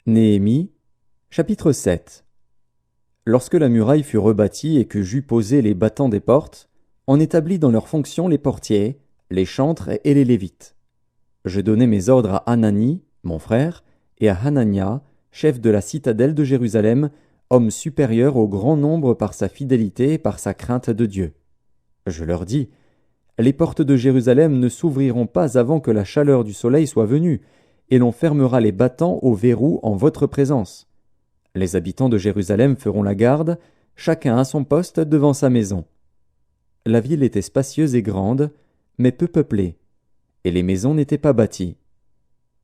Néhémie, chapitre 7. Lorsque la muraille fut rebâtie et que j'eus posé les battants des portes, on établit dans leurs fonctions les portiers, les chantres et les lévites. Je donnai mes ordres à Hanani, mon frère, et à Hanania, chef de la citadelle de Jérusalem, homme supérieur au grand nombre par sa fidélité et par sa crainte de Dieu. Je leur dis, les portes de Jérusalem ne s'ouvriront pas avant que la chaleur du soleil soit venue, et l'on fermera les battants au verrou en votre présence. Les habitants de Jérusalem feront la garde, chacun à son poste devant sa maison. La ville était spacieuse et grande, mais peu peuplée, et les maisons n'étaient pas bâties.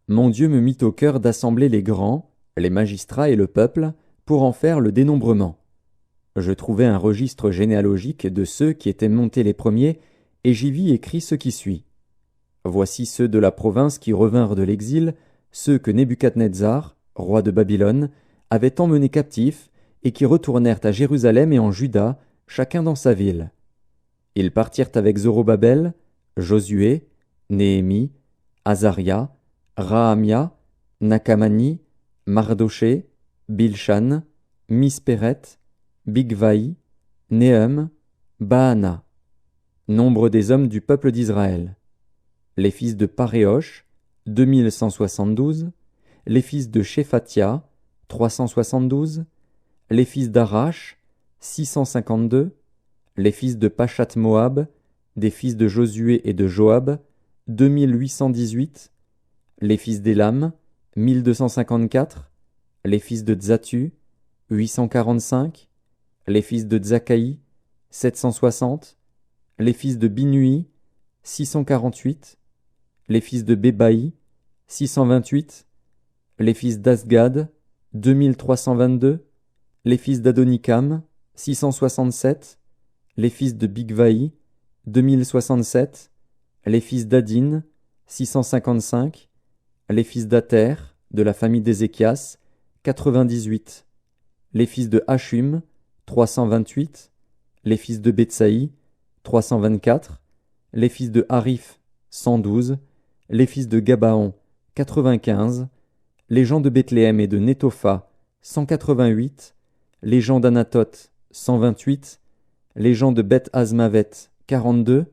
Mon Dieu me mit au cœur d'assembler les grands, les magistrats et le peuple, pour en faire le dénombrement. Je trouvai un registre généalogique de ceux qui étaient montés les premiers, et j'y vis écrit ce qui suit. Voici ceux de la province qui revinrent de l'exil, ceux que Nebuchadnezzar, roi de Babylone, avait emmenés captifs, et qui retournèrent à Jérusalem et en Juda, chacun dans sa ville. Ils partirent avec Zorobabel, Josué, Néhémie, Azaria, Rahamia, Nakamani, Mardoché, Bilshan, Mispéret, Bigvaï, Néhum, Baana. Nombre des hommes du peuple d'Israël. Les fils de Paréosh, 2172, les fils de Shephatia, 372, les fils d'Arash, 652, les fils de Pachat-Moab, des fils de Josué et de Joab, 2818, les fils d'Élam, 1254, les fils de Tzatu, 845, les fils de Tzakaï, 760, les fils de Binui, 648, les fils de Bébaï, 628, les fils d'Asgad, 2322, les fils d'Adonikam, 667, les fils de Bigvaï, 2067, les fils d'Adin, 655, les fils d'Ater, de la famille d'Ézéchias, 98, les fils de Hachum, 328, les fils de Betsaï, 324, les fils de Harif, 112, les fils de Gabaon, 95, les gens de Bethléem et de Netopha, 188, les gens d'Anatoth, 128, les gens de Beth Azmavet, 42,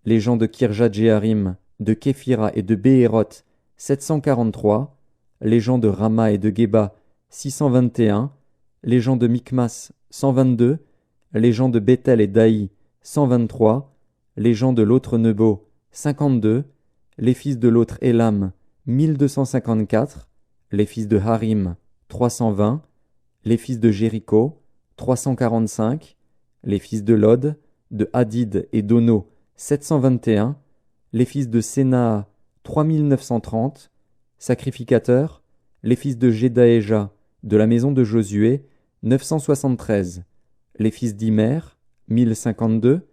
les gens de Kirjat-Jéarim, de Képhira et de Béhéroth, 743, les gens de Rama et de Geba, 621, les gens de Mikmas, 122, les gens de Bethel et d'Aï, 123, les gens de l'autre Nebo, 52, les fils de l'autre Élam, 1254, les fils de Harim, 320, les fils de Jéricho, 345, les fils de Lod, de Hadid et d'Ono, 721, les fils de Sénaa, 3930, sacrificateurs, les fils de Jedaéja, de la maison de Josué, 973, les fils d'Imer, 1052,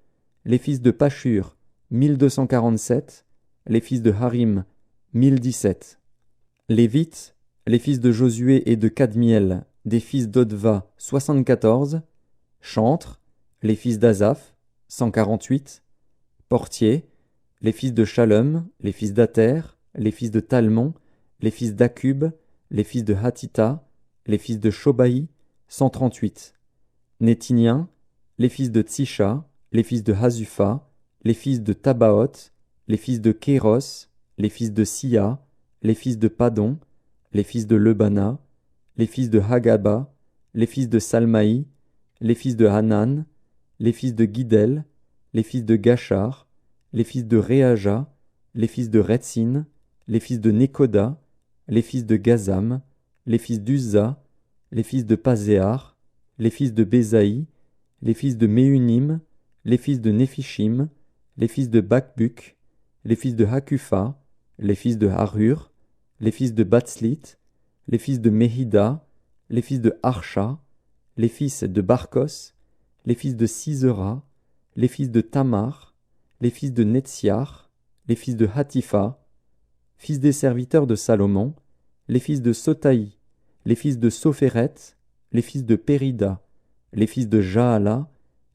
les fils de Pashur, 1247, les fils de Harim, 1017. Lévites, les fils de Josué et de Kadmiel, des fils d'Odva, 74, chantres, les fils d'Azaph, 148, portiers, les fils de Shalom, les fils d'Ater, les fils de Talmon, les fils d'Akub, les fils de Hatita, les fils de Shobaï, 138, Nétiniens, les fils de Tsisha, les fils de Hazufa, les fils de Tabaoth, les fils de Kéros, les fils de Sia, les fils de Padon, les fils de Lebana, les fils de Hagaba, les fils de Salmaï, les fils de Hanan, les fils de Guidel, les fils de Gachar, les fils de Réaja, les fils de Retsin, les fils de Nekoda, les fils de Gazam, les fils d'Uzza, les fils de Pazéar, les fils de Bézaï, les fils de Méunim, les fils de Néphishim, les fils de Bakbuk, les fils de Hakufa, les fils de Harur, les fils de Batslit, les fils de Mehida, les fils de Harsha, les fils de Barkos, les fils de Sisera, les fils de Tamar, les fils de Netsiar, les fils de Hatifa, fils des serviteurs de Salomon, les fils de Sotaï, les fils de Sophéret, les fils de Périda, les fils de Jaala,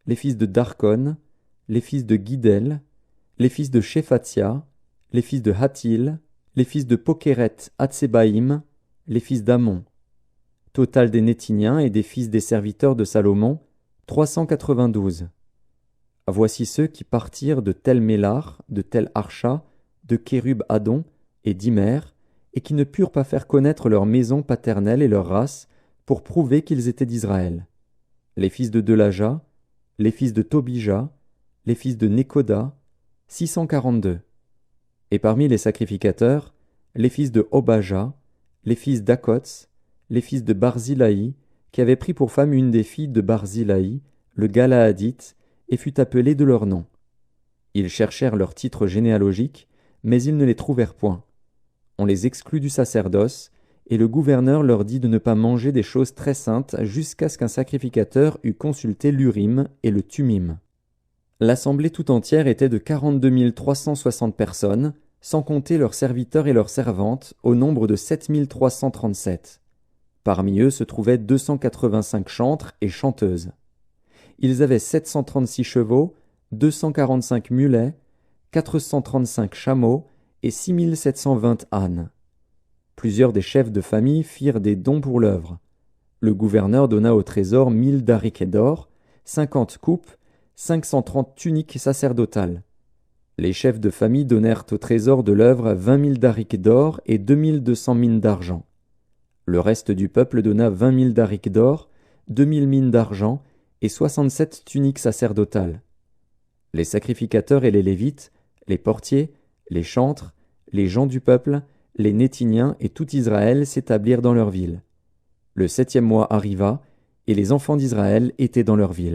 les fils de Darkon, les fils de Guidel, les fils de Shephatia, les fils de Hatil, les fils de Pokeret Hatsebaïm, les fils d'Amon, Total des Nétiniens et des fils des serviteurs de Salomon, 392. Voici ceux qui partirent de Tel Mélar, de Tel Archa, de Kérub Adon et d'Imer, et qui ne purent pas faire connaître leur maison paternelle et leur race, pour prouver qu'ils étaient d'Israël. Les fils de Delaja, les fils de Tobija, les fils de Nekoda, 642. Et parmi les sacrificateurs, les fils de Obaja, les fils d'Akots, les fils de Barzilaï, qui avaient pris pour femme une des filles de Barzilaï, le Galaadite, et fut appelé de leur nom. Ils cherchèrent leur titre généalogique, mais ils ne les trouvèrent point. On les exclut du sacerdoce, et le gouverneur leur dit de ne pas manger des choses très saintes jusqu'à ce qu'un sacrificateur eût consulté l'Urim et le Tumim. L'assemblée tout entière était de 42 360 personnes, sans compter leurs serviteurs et leurs servantes, au nombre de 7 337. Parmi eux se trouvaient 285 chantres et chanteuses. Ils avaient 736 chevaux, 245 mulets, 435 chameaux et 6720 ânes. Plusieurs des chefs de famille firent des dons pour l'œuvre. Le gouverneur donna au trésor 1000 darics d'or, 50 coupes, 530 tuniques sacerdotales. Les chefs de famille donnèrent au trésor de l'œuvre 20 000 darics d'or et 2200 mines d'argent. Le reste du peuple donna 20 000 darics d'or, 2000 mines d'argent et 67 tuniques sacerdotales. Les sacrificateurs et les Lévites, les portiers, les chantres, les gens du peuple, les Nétiniens et tout Israël s'établirent dans leur ville. Le 7e mois arriva, et les enfants d'Israël étaient dans leur ville.